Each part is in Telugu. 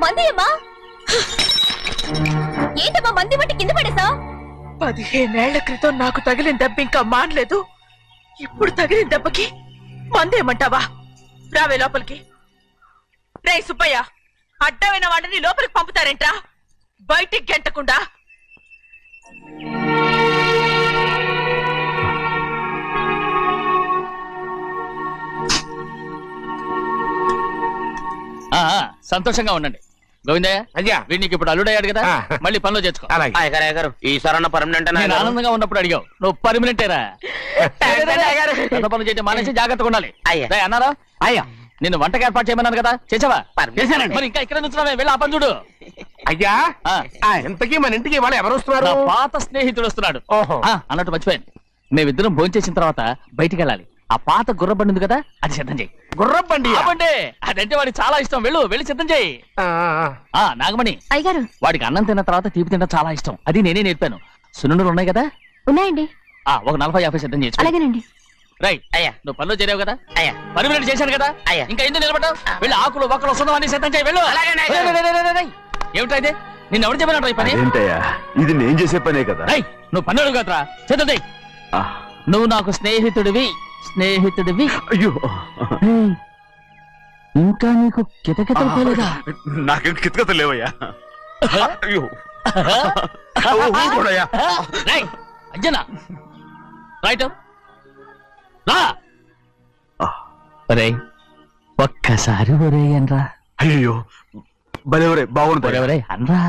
మంది ఏంటమ్మా మంది బట్టి కింద పడేసా? 15 ఏళ్ల క్రితం నాకు తగిలిన దెబ్బ ఇంకా మానలేదు. ఇప్పుడు తగిలిన దెబ్బకి మందేమంటావా? రావే లోపలికి. రే సుబ్బయ్య, అడ్డమైన వాడిని లోపలికి పంపుతారేంట్రా? బయటికి గెంటకుండా. సంతోషంగా ఉండండి గోవిందయ్య. అయ్యా వీడికి ఇప్పుడు అల్లుడయ్యాడు కదా, మళ్ళీ పనిలో చేర్చుకో. ఈసారన్న పర్మనెంట్ ఆనందంగా ఉన్నప్పుడు అడిగావు, నువ్వు పర్మనెంటేరా. పెద్ద పనులు చేయడం మానేసి జాగ్రత్తగా ఉండాలి. అన్నారా? అయ్యా నిన్ను వంటకి ఏర్పాటు చేయమన్నాను కదా, చేసావా? మరి ఇంకా ఇక్కడ నుంచున్నావే, వెళ్ళి ఆ పని చూడు. అయ్యా ఇంతకీ మన ఇంటికి వాళ్ళు ఎవరు వస్తున్నారు? పాత స్నేహితుడు వస్తున్నాడు. అన్నట్టు మర్చిపోయాను, మేమిద్దరం భోంచేసిన తర్వాత బయటికి వెళ్ళాలి. ఆ పాత గుర్రబండి ఉంది కదా, అది సిద్ధం చేయి. గుర్రబండి? అదంటే వాడికి చాలా ఇష్టం. వెళ్ళి సిద్ధం చేయి. నాగమణి అయ్యగారు, వాడికి అన్నం తిన్న తర్వాత తీపి తినడం చాలా ఇష్టం. అది నేనే నేర్పాను. సున్నుండలు ఉన్నాయి కదా? ఉన్నాయండి. ఒక 40-50 సిద్ధం చేసి. అలాగేనండి. రైట్ అయ్యా, నువ్వు పనిలో చేరావు కదా, అయ్యా పర్మినెంట్ చేశాను కదా, అయ్యా ఇంకా ఎందుకు నిలబడ్డావు? వెళ్ళి ఆకులు ఒక్కలు వస్తుందో అన్ని సిద్ధం చేయి. వెళ్ళు. ఏమిటా ఇది? నిన్ను ఎవరు చెప్పినట్టు ఈ పని? ఇది నేను చేసే పనే కదా. నువ్వు పన్నుడు కదరా, సిద్ధం చేయి. నువ్వు నాకు స్నేహితుడివి. అయ్యో, ఇంకా నీకు కితకితలు పోలేదా? నాకేం కితకితలు లేవయ్యా. అయ్యో అంజనా రైట్ రా. ఒరే ఒక్కసారి ఒరే అనరా. అయ్యో భలే బాగుంటుంది. ఒరే అనరా.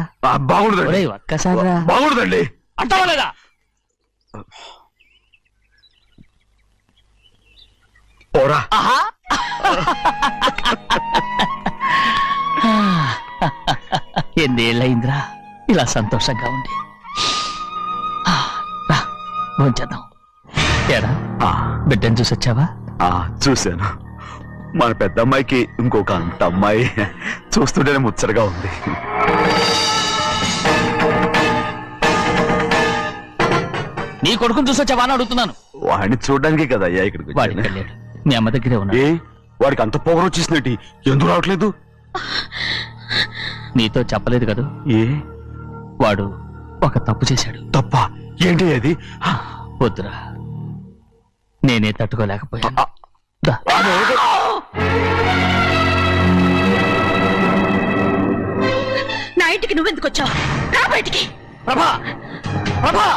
బాగుండదండి. ఒక్కసారి బాగుండదండి. అంటావా లేదా? పోరా. ఎన్నేళ్ళయిందిరా ఇలా సంతోషంగా ఉండి. భోంచేద్దాం. ఏడా బిడ్డను చూసొచ్చావా? చూశాను. మన పెద్ద అమ్మాయికి ఇంకొక అంత అమ్మాయి. చూస్తుంటేనే ముచ్చటగా ఉంది. నీ కొడుకుని చూసొచ్చావా అని అడుగుతున్నాను. వాడిని చూడడానికి కదా అయ్యా ఇక్కడికి. వాడికి వెళ్ళాడు, మీ అమ్మ దగ్గరే ఉన్నా. వాడికి అంత పొగరు వచ్చేసినట్టు ఎందుకు రావట్లేదు? నీతో చెప్పలేదు కదా. వాడు ఒక తప్పు చేశాడు. తప్ప ఏంటి అది? వద్దురా, నేనే తట్టుకోలేకపోయాను. నా ఇంటికి నువ్వెందుకు వచ్చావు? రా బయటికి. ప్రభా ప్రభా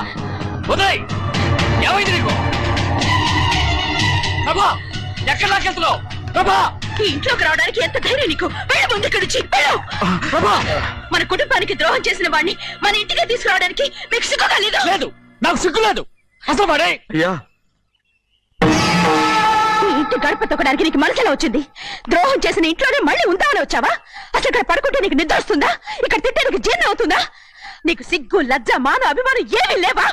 ఉదయ్, ఏమైంది నీకు? ప్రభా ఎక్కడ నాకెళ్తున్నావు? ప్రభా ఈ ఇంట్లోకి రావడానికి ఎంత ధైర్యం నీకు? ముందు ఇక్కడి నుంచి మన కుటుంబానికి ద్రోహం చేసిన వాడిని మన ఇంటికి తీసుకురావడానికి మీకు సిగ్గుగా లేదు? లేదు, నాకు సిగ్గు లేదు అసలు. వాడే ఈ ఇంటి గడప తొక్కడానికి నీకు మనసులా వచ్చింది? ద్రోహం చేసిన ఇంట్లోనే మళ్ళీ ఉందామని వచ్చావా? అసలు ఇక్కడ పడుకుంటే నీకు నిద్ర వస్తుందా? ఇక్కడ తింటే నీకు జీర్ణం అవుతుందా? నీకు సిగ్గు, లజ్జ, మాన, అభిమానం ఏమీ లేవా?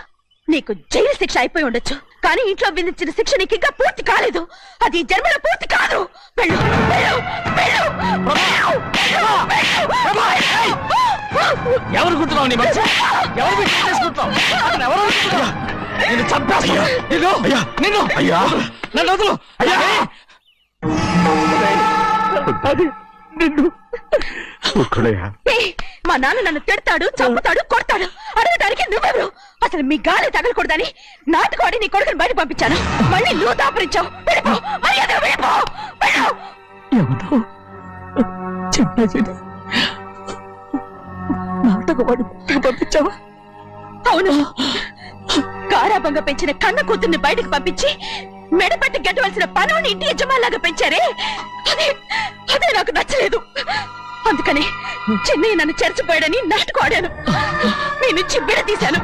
నీకు జైలు శిక్ష అయిపోయి ఉండొచ్చు, కానీ ఇంట్లో విధించిన శిక్ష నీకు ఇంకా పూర్తి కాలేదు. అది జన్మలో పూర్తి కాదు. వెళ్ళు, వెళ్ళు, వెళ్ళు, ఎవరు గుర్తున్నావు? నీ మధ్య ఎవరు చేసుకుంటున్నావు? నిన్ను చంపేస్తా. నిన్ను నన్ను వదులు. మా నాన్న నన్ను తిడతాడు, చంపుతాడు, కొడతాడు. అడగడానికి నువ్వెవరు? అసలు మీ గాలి తగలకూడదని నాటుకోడి నీ కొడుకుని బయట పంపించాను. మళ్ళీ నువ్వు దాపరించావు. నాటకవాడి పంపించావా? అవును, గారాబంగా పెంచిన కన్న కూతుర్ని బయటకు పంపించి మెడపెట్టి గెట్టవలసిన పనుని ఇంటి యజమానిలాగా పెంచారే, అదే నాకు నచ్చలేదు. అందుకని చిన్నయ్య నన్ను చెరచిపోయాడని నాటకం ఆడాను. మీ నుంచి విడదీశాను.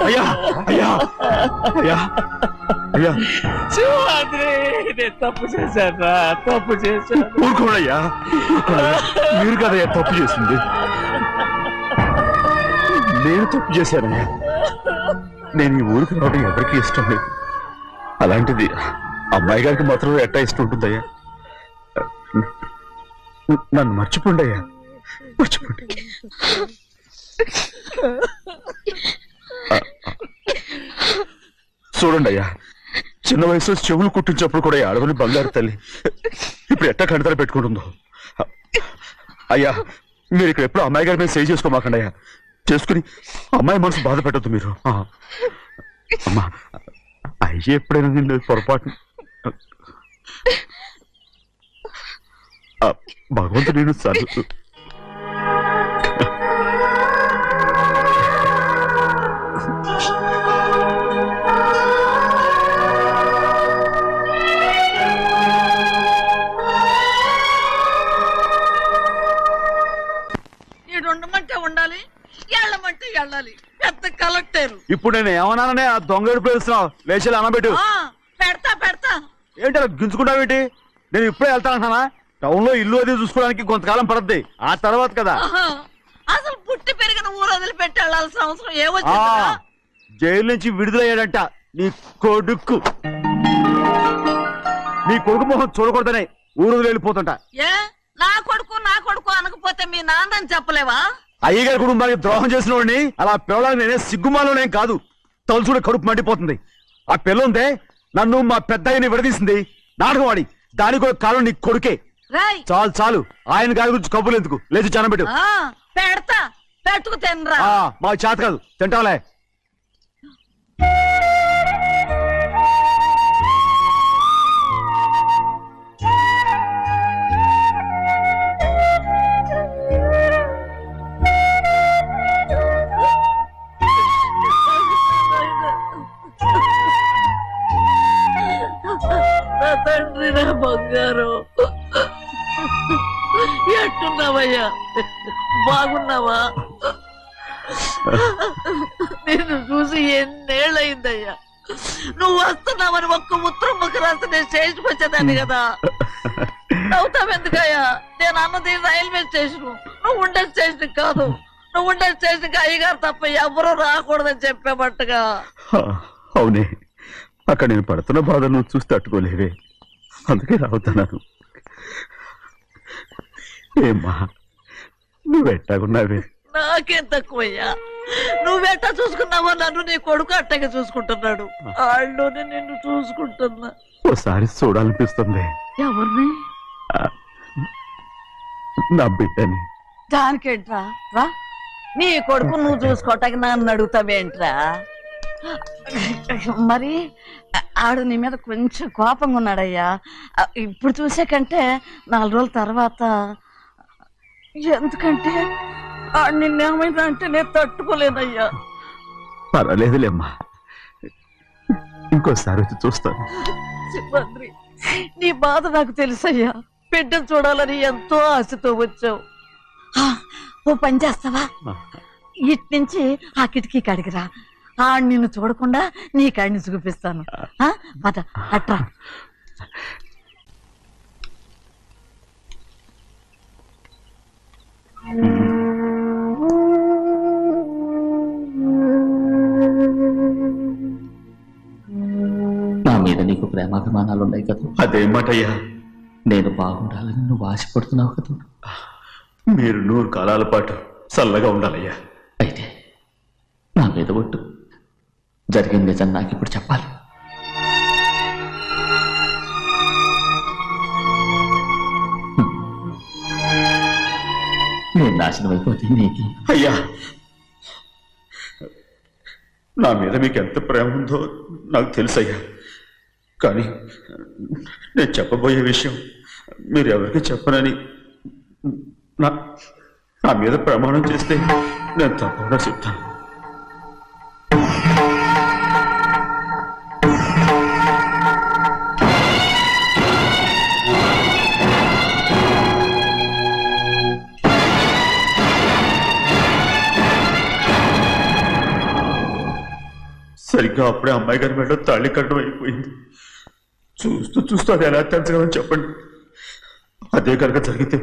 అయ్యా అయ్యా అయ్యా అయ్యా, తప్పు చేశారా? తప్పు చేశాను. ఊరుకోడయ్యా, మీరు కదయ్యా తప్పు చేసింది. నేను తప్పు చేశానయ్యా. నేను ఈ ఊరికి రావడం ఎవరికి ఇష్టం లేదు. అలాంటిది అమ్మాయి గారికి మాత్రం ఎట్టా ఇష్టం ఉంటుందయ్యా? నన్ను మర్చిపోండి అయ్యా, మర్చిపోండి. చూడండి అయ్యా, చిన్న వయసులో చెవులు కుట్టించినప్పుడు కూడా ఈ ఆడవని బంగారు తల్లి ఇప్పుడు ఎట్టా కంటతల పెట్టుకుంటుందో. అయ్యా, మీరు ఇక్కడ ఎప్పుడు అమ్మాయి గారి మీద సేవ్ చేసుకోమాకండి అయ్యా. చేసుకుని అమ్మాయి మనసు బాధ పెట్టద్దు మీరు. అమ్మా, అయ్యే ఎప్పుడైనా నిన్ను పొరపాటు భగవంతుడు నేను చదువు. ఉండమంటే ఉండాలి, వెళ్ళమంటే వెళ్ళాలి. పెద్ద కలెక్టర్. ఇప్పుడు నేను ఏమన్నాననే ఆ దొంగ ఏడుపు వేస్తున్నావు, లేచి అనబెట్టు. పెడతా పెడతా. ఏంటి అలా గించుకుంటావేంటి? నేను ఇప్పుడే వెళ్తానంటున్నా. టౌన్ లో ఇల్లు అది చూసుకోవడానికి కొంతకాలం పడద్ది, ఆ తర్వాత కదా. అసలు పుట్టి పెరిగిన ఊరు వదిలిపెట్టి వెళ్ళాల్సిన అవసరం ఏమొచ్చిందా? జైలు నుంచి విడుదలయ్యాడంట నీ కొడుకు. నీ కొడుకు మొహం చూడకూడదనే ఊరు వదిలి వెళ్ళిపోతుంట. ఏ నా కొడుకు అనకపోతే మీ నాన్నని చెప్పలేవా? అయ్యగారి కుటుంబానికి ద్రోహం చేసిన వాడిని అలా పిల్లడానికి నేనే సిగ్గుమాలోనేం కాదు, తలుచుకుంటే కడుపు మండిపోతుంది. ఆ పిల్ల ఉందే నన్ను మా పెద్దయ్యని విడదీసింది, నాటకం వాడి. దానికి కూడా కాలం నీ కొడుకే. చాలు చాలు, ఆయన గారి గురించి కబుర్లు ఎందుకు, లేచి జనబెట్టు. పెడతా, పెట్టుకు తినరా. మా చేత కాదు, తింటాలే. తండ్రి నా బంగారు, ఎట్టున్నావయ్యా? బాగున్నావా? నిన్ను చూసి ఎన్నేళ్ళయిందయ్యా. నువ్వు వస్తున్నావని ఒక్క ఉత్తరం ముక్క రాస్తే నేను స్టేషన్కి వచ్చేదాన్ని కదా. నవ్వుతావెందుకయ్యా? నేను అన్నది రైల్వే స్టేషన్, నువ్వు ఉండే స్టేషన్ కాదు. నువ్వు ఉండే స్టేషన్ కి అయ్యగారు తప్ప ఎవరూ రాకూడదని చెప్పేమట్టుగా. అవునే, అక్కడ నేను పడుతున్న బాధ నువ్వు చూసి తట్టుకోలేవే, అందుకే రావుతున్నాను. ఏమ్మా, నువ్వెట్టాగున్నావే? నాకేం తక్కువయ్యా, నువ్వెట్టా చూసుకున్నావో నన్ను నీ కొడుకు అట్టగా చూసుకుంటున్నాడు. వాళ్ళలోనే నిన్ను చూసుకుంటున్నా. ఓసారి చూడాలనిపిస్తుంది. ఎవరిని? నా బిడ్డని. దానికేంట్రా, రా. నీ కొడుకు నువ్వు చూసుకోవటానికి నన్ను అడుగుతావేంట్రా? మరి ఆడు నీ మీద కొంచెం కోపంగా ఉన్నాడయ్యా. ఇప్పుడు చూసే కంటే 4 రోజుల తర్వాత. ఎందుకంటే నిన్నేమైందా అంటే నేను తట్టుకోలేదయ్యా. పర్వాలేదులేమ్మా, ఇంకోసారి వచ్చి చూస్తాను. సింహాద్రి, నీ బాధ నాకు తెలుసయ్యా. బిడ్డను చూడాలని ఎంతో ఆశతో వచ్చావు. ఓ పని చేస్తావా? ఇటు నుంచి ఆ కిటికీ కాడికిరా. నిన్ను చూడకుండా నీ కాడిని చూపిస్తాను. పద అట్రా. నా మీద నీకు ప్రేమాభిమానాలు ఉన్నాయి కదా. అదేమాటయ్యా? నేను బాగుండాలని నువ్వు ఆశపడుతున్నావు కదా. మీరు 100 కాలాల పాటు చల్లగా ఉండాలయ్యా. అయితే నా మీద ఒట్టు, జరిగిన నిజం నాకు ఇప్పుడు చెప్పాలి. నేను నాశనం అయిపోతే నీకు. అయ్యా, నా మీద మీకు ఎంత ప్రేమ ఉందో నాకు తెలుసయ్యా. కానీ నేను చెప్పబోయే విషయం మీరు ఎవరికి చెప్పనని నా మీద ప్రమాణం చేస్తే నేను తప్పకుండా చెప్తాను. సరిగ్గా అప్పుడే అమ్మాయి గారి మెడ తాళి కట్టడం అయిపోయింది. చూస్తూ చూస్తూ అది ఎలా తెంచగలని చెప్పండి. అదే కనుక జరిగితే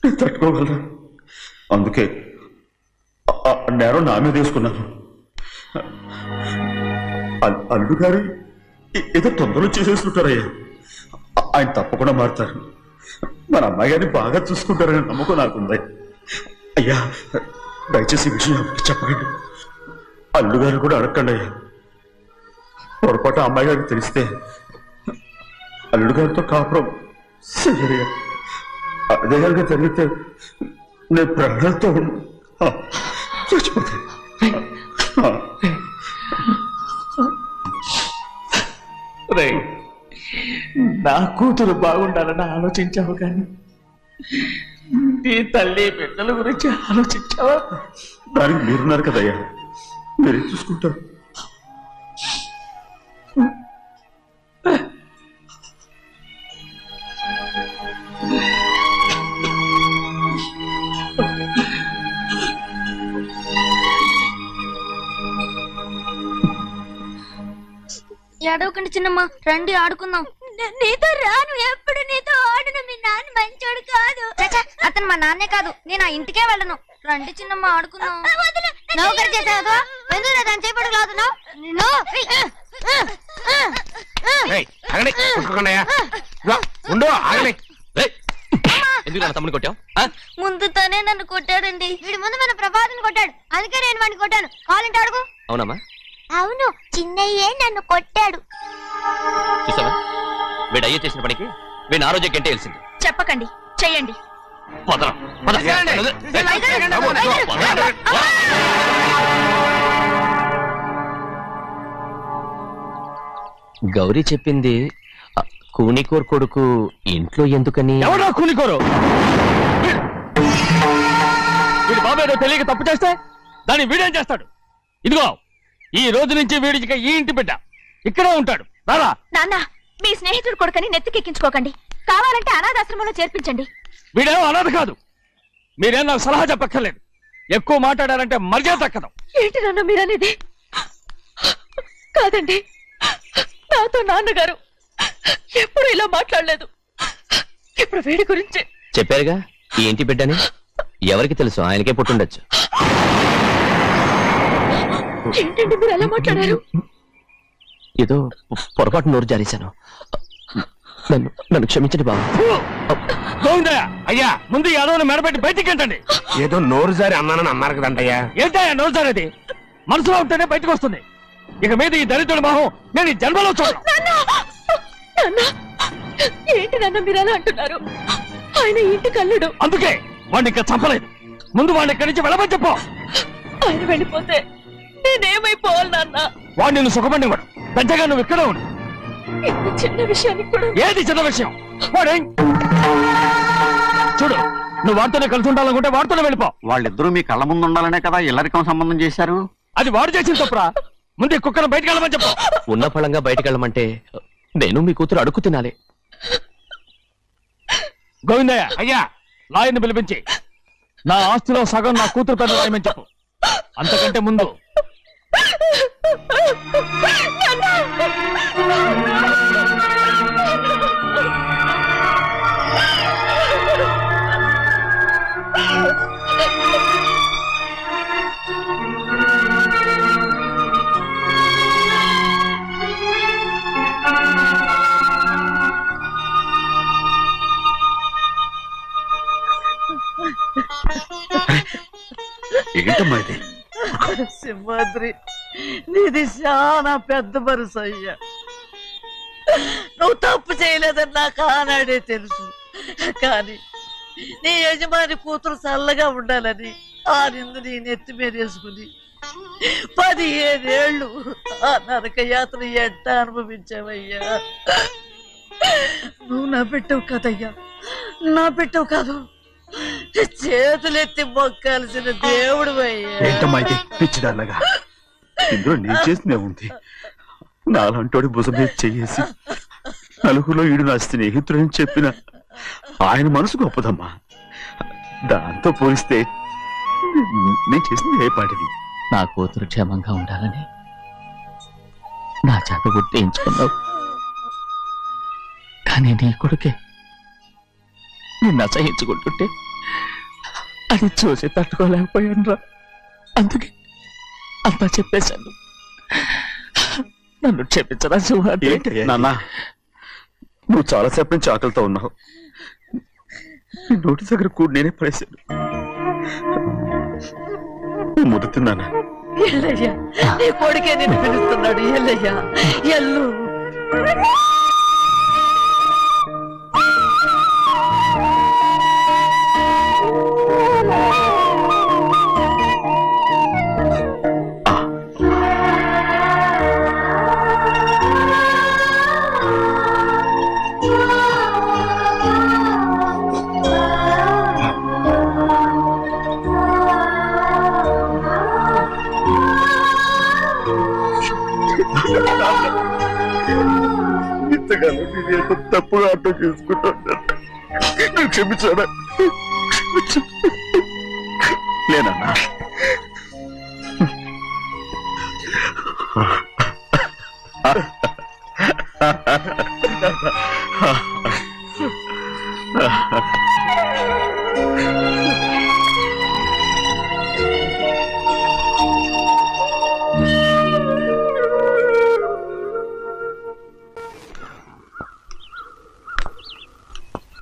నేను తట్టుకోగలను. అందుకే నేరం నా మీద తీసుకున్నాను. అల్లుడు గారు ఏదో తొందరలో చేసేసుకుంటారయ్యా. ఆయన తప్పకుండా మారుతారు. మన అమ్మాయి గారిని బాగా చూసుకుంటారని నమ్మకం నాకుంది. అయ్యా, దయచేసి ఈ విషయం ఎవరికి చెప్పండి. అల్లుడు గారు కూడా అడగండి అయ్యా. పొరపాటు అమ్మాయి గారికి తెలిస్తే అల్లుడు గారితో కాపురం చెయ్యయ్యా. అదే కనుక జరిగితే నేను ప్రాణాలతో చచ్చిపోతాను. నా కూతురు బాగుండాలని ఆలోచించావు కానీ నీ తల్లి బిడ్డల గురించి ఆలోచించావా? దానికి మీరున్నారు కదయ్యా, మీరే చూసుకుంటారు. ఏడవకండి చిన్నమ్మ, రండి ఆడుకుందాం. నీతో రాను, ఎప్పుడు నీతో ఆడను. మీ నాన్న మంచోడు కాదు. అతను మా నాన్నే కాదు, నేను ఆ ఇంటికే వెళ్ళను. రండి చిన్నమ్మ ఆడుకుందాం. నౌకరు చేసావు ఎందుకు దాని చేపడు కాదు. ఎందుకు తమ్ముని కొట్టావు? ముందు తనే నన్ను కొట్టాడండి. వీడి ముందు మన ప్రభాతం కొట్టాడు, అందుకే నేను వాడిని కొట్టాను. కావాలంటే అడుగు. అవునమ్మా? అవును, చిన్నయ్యే నన్ను కొట్టాడు. చూసావా, వీడు అయ్యే చేసిన పనికి వీడిని ఆరోగ్యం కంటే తెలిసింది. చెప్పకండి, చెయ్యండి. గౌరీ చెప్పింది కూనికోర్ కొడుకు ఇంట్లో ఎందుకని? ఎవరో కూనికోరు? వీడి బాబు ఏదో తెలియక తప్పు చేస్తే దాన్ని వీడేం చేస్తాడు? ఇదిగో, ఈ రోజు నుంచి వీడికి ఈ ఇంటి బిడ్డ ఇక్కడే ఉంటాడు. రారా. నాన్న, మీ స్నేహితుడు కొడుకని నెత్తికెక్కించుకోకండి. కావాలంటే అనాథాశ్రమంలో చేర్పించండి. వీడేమో అనాథ కాదు. మీరేం నాకు సలహా చెప్పక్కర్లేదు. ఎక్కువ మాట్లాడారంటే మర్యాద తక్కదు. ఏంటి నాన్న మీరనేది? కాదండి, నాతో నాన్నగారు ఎప్పుడు ఇలా మాట్లాడలేదు. ఇప్పుడు వీడి గురించి చెప్పారుగా ఈ ఇంటి బిడ్డని. ఎవరికి తెలుసు, ఆయనకే పుట్టుండొచ్చు. ఏంటండి మీరు ఎలా మాట్లాడారు? ఏదో పొరపాటు నోరు జారేశాను. నన్ను క్షమించండి బాబు. గోవిందయ్య, అయ్యా ముందు యాదవ్ని మెడపెట్టి బయటికి ఏంటండి? ఏదో నోరు జారి అన్నానని అన్నారు కదంటయ్యా. ఏంటయ్యా నోరు జారేది? మనసులో ఉంటేనే బయటకు వస్తుంది. ఇక మీద ఈ దరిద్రుడి మొహం నేను ఈ జన్మలో చూడను. ఏంటి నాన్న మీరు అలా అంటున్నారు? ఆయన ఇంటి కల్లుడు. అందుకే వాడిని ఇంకా చంపలేదు. ముందు వాడిని ఇక్కడి నుంచి వెళ్ళమని చెప్పు. ఆయన వెళ్ళిపోతే నేనేమైపోవాలి నాన్న? వాడు నిన్ను సుఖపడివాడు. పెద్దగా నువ్వు ఇక్కడే ఉండు. ఇంత చిన్న విషయానికి కూడా ఏది చిన్న విషయం? వాడే చూడు, నువ్వు వాడితోనే కలిసి ఉండాలనుకుంటే వాడితోనే వెళ్ళిపో. వాళ్ళిద్దరూ మీ కళ్ళ ముందు ఉండాలనే కదా ఇల్లరికం సంబంధం చేశారు. అది వాడు చేసిన తప్పురా. ముందు ఈ కుక్కను బయటకు వెళ్ళమని చెప్పు. ఉన్న ఫలంగా బయటకు వెళ్ళమంటే నేను మీ కూతురు అడుగు తినాలి. గోవిందయ్య, అయ్యా లాయర్ని పిలిపించి నా ఆస్తిలో సగం నా కూతురు పెద్ద రాయమని చెప్పు. అంతకంటే ముందు ఏంటమ్మా ఇది? సింహాద్రి, నీది చాలా పెద్ద మనసు అయ్యా. నువ్వు తప్పు చేయలేదని నాకు ఆనాడే తెలుసు. కానీ నీ యజమాని కూతురు చల్లగా ఉండాలని ఆ నిందు నీ నెత్తి మీద వేసుకుని 15 ఏళ్ళు ఆ నరక యాత్ర ఎట్ట అనుభవించావయ్యా. నువ్వు నా పెట్టవు కదయ్యా, నా పెట్టవు కాదు, చేతులెత్తి మొక్కాల్సిన దేవుడు అయ్యా. ఏంటమ్మా ఇది పిచ్చిదాన్నగా? ఇందులో నేను చేసినే ఉంది. నాలంటోడి భుజం మీద చెయ్యేసి నలుగురిలో ఈడు నా స్నేహితుడని చెప్పిన ఆయన మనసు గొప్పదమ్మా. దాంతో పోలిస్తే నేను చేసింది ఏ పాటిది? నా కూతురు క్షేమంగా ఉండాలని నా చేత గుర్తించుకున్నావు. కానీ నీ కొడుకే నిన్ను అసహించుకుంటుంటే అది చూసి తట్టుకోలేకపోయాను రా. అందుకే అంతా చెప్పేశాను. నన్ను క్షమించరా సింహాద్రి. నాన్న, నువ్వు చాలాసేపు నుంచి ఆకలితో ఉన్నావు. నీ నోటి దగ్గర కూడా నేనే పడేశాను. ముద్దు తిన్నానా? ఎల్లయ్యా నీ కొడుకే నిన్ను పిలుస్తున్నాడు ఎల్లయ్యా ఎల్లు ఇంతకాలం నేను ఎంత తప్పుగా అర్థం చేసుకుంటాను. క్షమించాడా? లేనన్నా.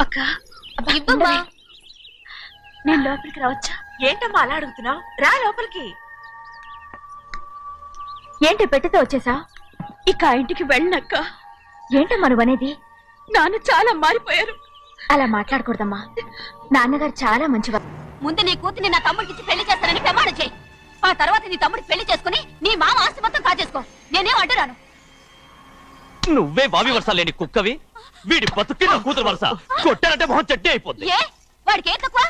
అక్క ఇవ్వమ్మా. నేను లోపలికి రావచ్చా? ఏంటమ్మా అలా అడుగుతున్నావు? రా లోపలికి. ఏంటి పెట్టితో వచ్చేసా? ఇక ఆ ఇంటికి వెళ్ళనక్క. ఏంటమ్మా నువ్వు అనేది? నాన్న చాలా మారిపోయారు. అలా మాట్లాడకూడదమ్మా. నాన్నగారు చాలా మంచివారు. ముందు నీ కూతుని నా తమ్ముడికి పెళ్లి చేస్తానని ప్రమాణం చేయి. ఆ తర్వాత నీ తమ్ముడికి పెళ్లి చేసుకుని నీ మామ ఆస్తి మొత్తం కాజేసుకో. నేనేం అడ్డురాను. నువ్వే వావి వరుస లేని కుక్కవి. వీడి బతుక్కి నా కూతురు వరుస. కొట్టానంటే మొహం చెడ్డే అయిపోద్ది. ఏ వాడికి ఏం తక్కువ?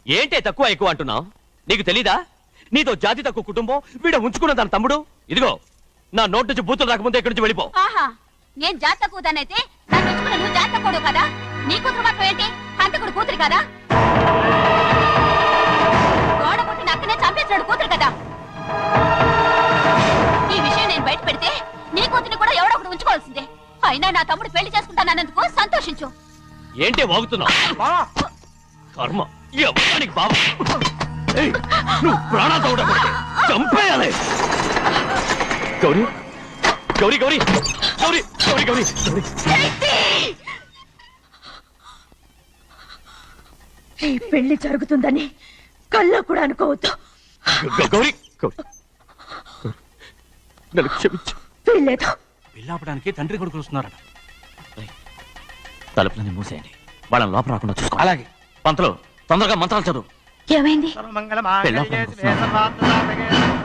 ఏంటే తక్కువ ఎక్కువ అంటున్నావు? నీకు తెలీదా? నీతో జాతి తక్కువ కుటుంబం వీడ ఉంచుకున్న దాని తమ్ముడు. ఇదిగో నా నోటి నుంచి బూతులు రాకముందే ఇక్కడి నుంచి వెళ్ళిపో. ఆహా, నేను జాత కూదానైతే నన్ను ఉంచుకున్న నువ్వు జాత కూడు కదా. నీ కూతురు మాత్రం ఏంటి? హంతకుడు కూతురు కదా. గోడ పుట్టిన అక్కనే చంపేశాడు కూతురు కదా. ఈ విషయం నేను బయట పెడితే నీ కూతురిని కూడా ఎవడో ఒకటి ఉంచుకోవాల్సిందే. అయినా నా తమ్ముడు పెళ్లి చేసుకుంటానన్నందుకు సంతోషించు. ఏంటే వాగుతున్నావు? కర్మ ఎవరికి బాబా. నువ్వు ప్రాణాలతో ఉండకూడదు. చంపేయాలి. గౌరీ గౌరీ గౌరీ గౌరీ గౌరీ గౌరీ ఈ పెళ్లి జరుగుతుందని కల్లో కూడా అనుకోవద్దు. గౌరీ గౌరీ నన్ను క్షమించు. వీల్లేదు. పెళ్ళాపడానికి తండ్రి కొడుకులు వస్తున్నారట. తలుపులని మూసేయండి. వాళ్ళని లోపల రాకుండా చూసుకో. అలాగే. పంతులు తొందరగా మంత్రాలు చదువు. ఏమైంది? పెళ్ళాపడానికి వస్తున్నారు.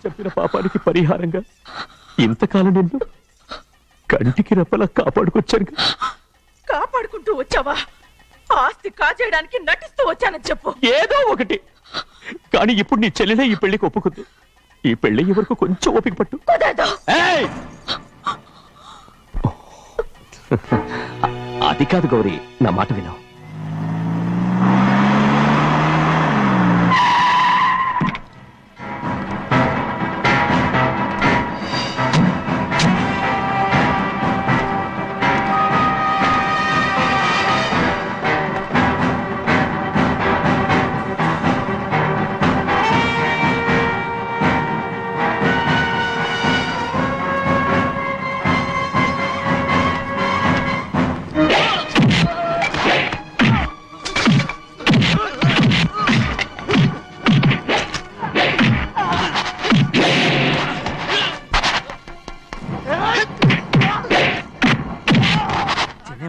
చెప్పిన పాపానికి పరిహారంగా ఇంతకాలం నిన్ను కంటికి రెప్పలా కాపాడుకొచ్చాను. కాపాడుకుంటూ వచ్చావా? ఆస్తి కాజేయడానికి నటిస్తూ వచ్చానని చెప్పు. ఏదో ఒకటి. కానీ ఇప్పుడు నీ చెల్లెలే ఈ పెళ్లికి ఒప్పుకుంది. ఈ పెళ్లి వరకు కొంచెం ఓపిక పట్టు. కుదరదు. ఏయ్! అది కాదు గౌరీ, నా మాట విను.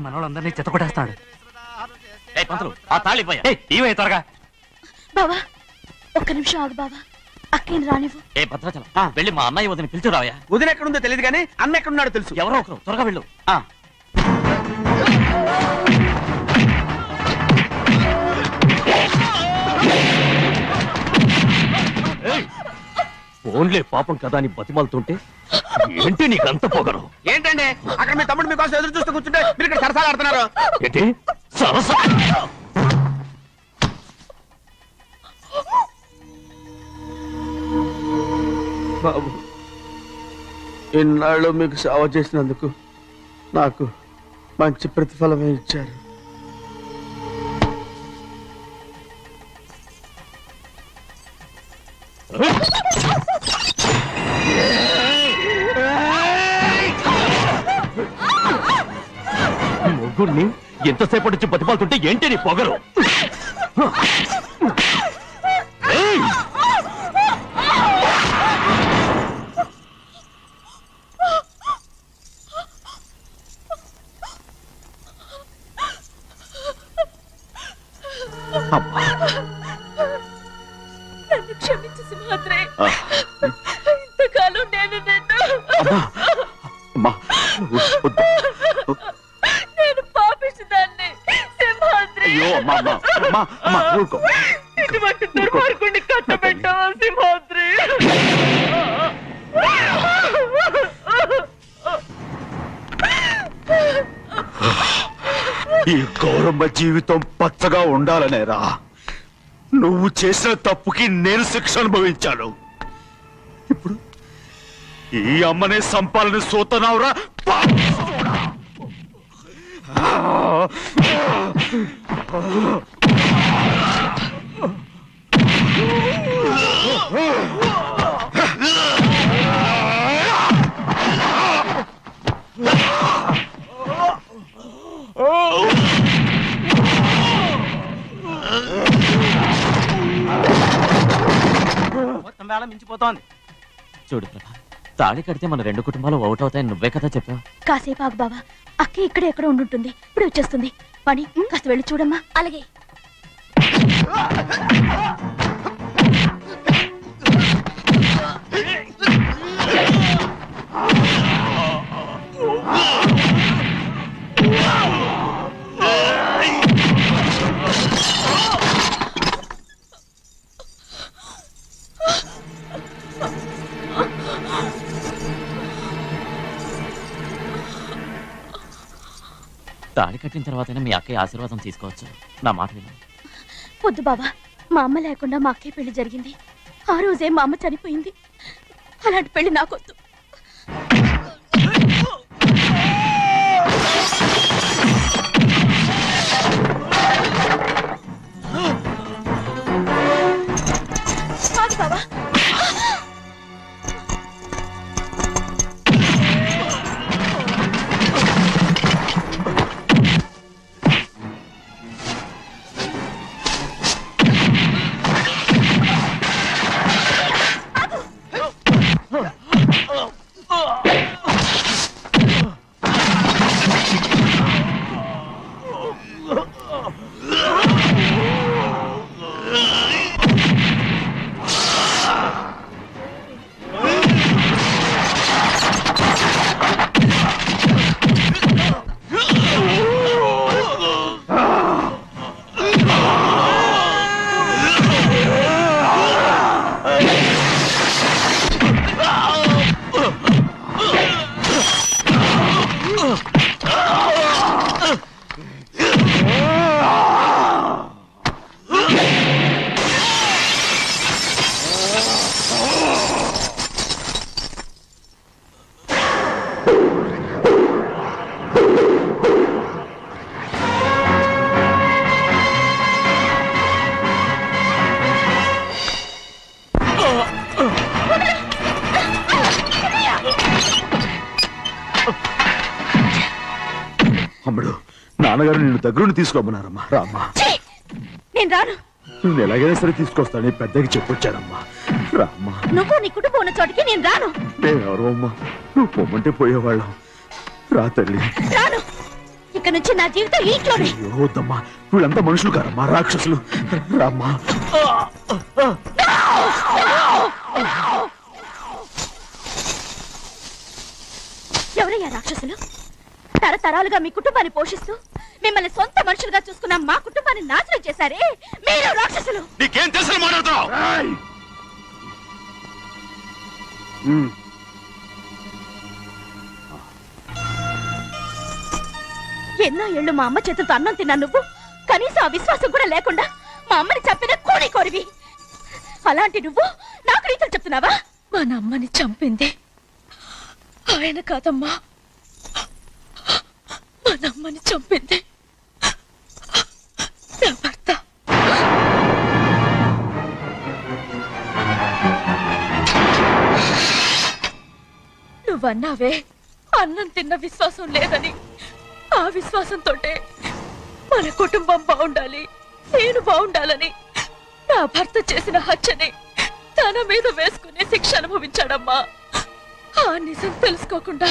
మనోళ్ళందరినీ చెత్తకొట్టేస్తాడు. పంతులు ఆ తాళి ఇవే త్వరగా. బావా ఒక్క నిమిషం ఆగు బావా. అక్కేం రానివ్వు. ఏ భద్రాచలం వెళ్ళి మా అన్నయ్య వదిన పిలిచిరావయ్యా. వదిన ఎక్కడుందో తెలియదు కానీ అన్న ఎక్కడున్నాడో తెలుసు. ఎవరో ఒకరు త్వరగా వెళ్ళు. ఫోన్లే పాపం కదా అని బతిమాలుతుంటే ఏంటి నీకంత పొగరు? ఏంటండి అక్కడ మీ తమ్ముడు మీకోసం ఎదురు చూస్తూ కూర్చుంటే మీరు ఇక్కడ సరసాలు ఆడుతున్నారు. ఏంటి సరస? బాబు, ఇన్నాళ్ళు మీకు సేవ చేసినందుకు నాకు మంచి ప్రతిఫలమే ఇచ్చారు. నలుగురిని ఎంతసేపటి నుంచి బతిపాలుతుంటే ఏంటి నీ పొగరు? ఏయ్! నన్ను క్షమించు సింహాద్రి. ఇంతకాలం నేను నిన్ను నేను పాపిస్తుందాన్ని సింహాద్రి. ఇటువంటి దుర్మార్గుడిని కట్టబెట్టావా సింహాద్రి? ఈ గౌరమ్మ జీవితం పచ్చగా ఉండాలనేరా నువ్వు చేసిన తప్పుకి నేను శిక్ష అనుభవించాను. ఇప్పుడు ఈ అమ్మనే సంపాలని సోతనావురా. మొత్తం వేళ మించిపోతోంది. చూడు ప్రభా, తాళి కడితే మన రెండు కుటుంబాలు అవుట్ అవుతాయని నువ్వే కదా చెప్పావు. కాసేపు ఆగు బావా, అక్క ఇక్కడే ఎక్కడ ఉండుంటుంది, ఇప్పుడు వచ్చేస్తుంది. పని కాస్త వెళ్ళి చూడమ్మా. అలాగే. తాళి కట్టిన తర్వాతైనా మీ అక్కయ్య ఆశీర్వాదం తీసుకోవచ్చు. నా మాట విను. వద్దు బావా, మా అమ్మ లేకుండా మా అక్కయ్య పెళ్లి జరిగింది. ఆ రోజే మా అమ్మ చనిపోయింది. అలాంటి పెళ్లి నాకొద్దు. బావా, అమ్ముడు, నాన్నగారు నిన్ను దగ్గరుండి తీసుకోమన్నారమ్మా. రామ్మా. నేను రాను. నేను ఎలాగైనా సరే తీసుకొస్తాను, పెద్దకి చెప్పొచ్చారమ్మా. రామ్మా. నువ్వు నీ కుటుంబం ఉన్న చోటికి నేను రాను. మేమెవరు అమ్మా, నువ్వు పొమ్మంటే పోయేవాళ్ళం. రా తల్లి. రాను. ఇక్కడ నుంచి నా జీవితం ఈ ఇంట్లోనే. అయ్యో వద్దమ్మా, వీళ్ళంతా మనుషులు కారమ్మా, రాక్షసులు. రామ్మా. ఎవరయ్యా రాక్షసులు? తరతరాలుగా మీ కుటుంబాన్ని పోషిస్తూ మిమ్మల్ని సొంత మనుషులుగా చూసుకున్న మా కుటుంబాన్ని నాశనం చేశారే మీరు రాక్షసులు. నీకేం తెలుసు మాట్లాడుతున్నావు? ఎన్నో ఏళ్ళు మా అమ్మ చేతులతో అన్నం తిన్నా నువ్వు కనీసం ఆ విశ్వాసం కూడా లేకుండా మా అమ్మని చంపిన కోడి కోరివి. అలాంటి నువ్వు నాకు రీతులు చెప్తున్నావా? మా అమ్మని చంపింది ఆయన కాదమ్మా, మా అమ్మని చంపింది నా భర్త. నువ్వన్నావే అన్నం తిన్న విశ్వాసం లేదని, ఆ విశ్వాసంతో మన కుటుంబం బాగుండాలి, నేను బాగుండాలని నా భర్త చేసిన హత్యని తన మీద వేసుకునే శిక్ష అనుభవించాడమ్మా. ఆ నిజం తెలుసుకోకుండా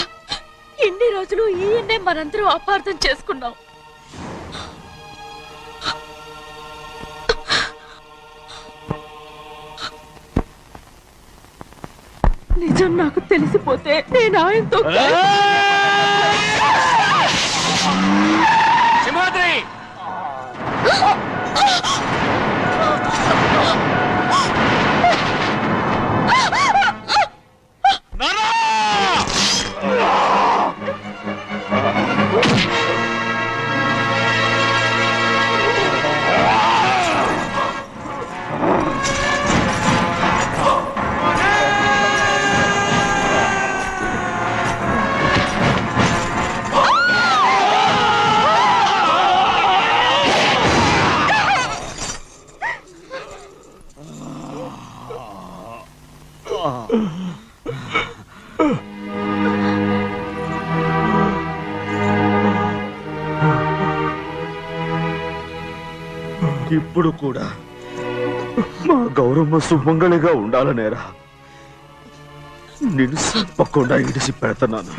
ఇన్ని రోజులు ఈయన్నే మనందరం అపార్థం చేసుకున్నాం. నిజం నాకు తెలిసిపోతే నేను ఆయనతో సింహాద్రి ఇప్పుడు కూడా మా గౌరమ్మ సుమంగళిగా ఉండాలనేరా నిన్ను తప్పకుండా ఇడిసి పెడతాను.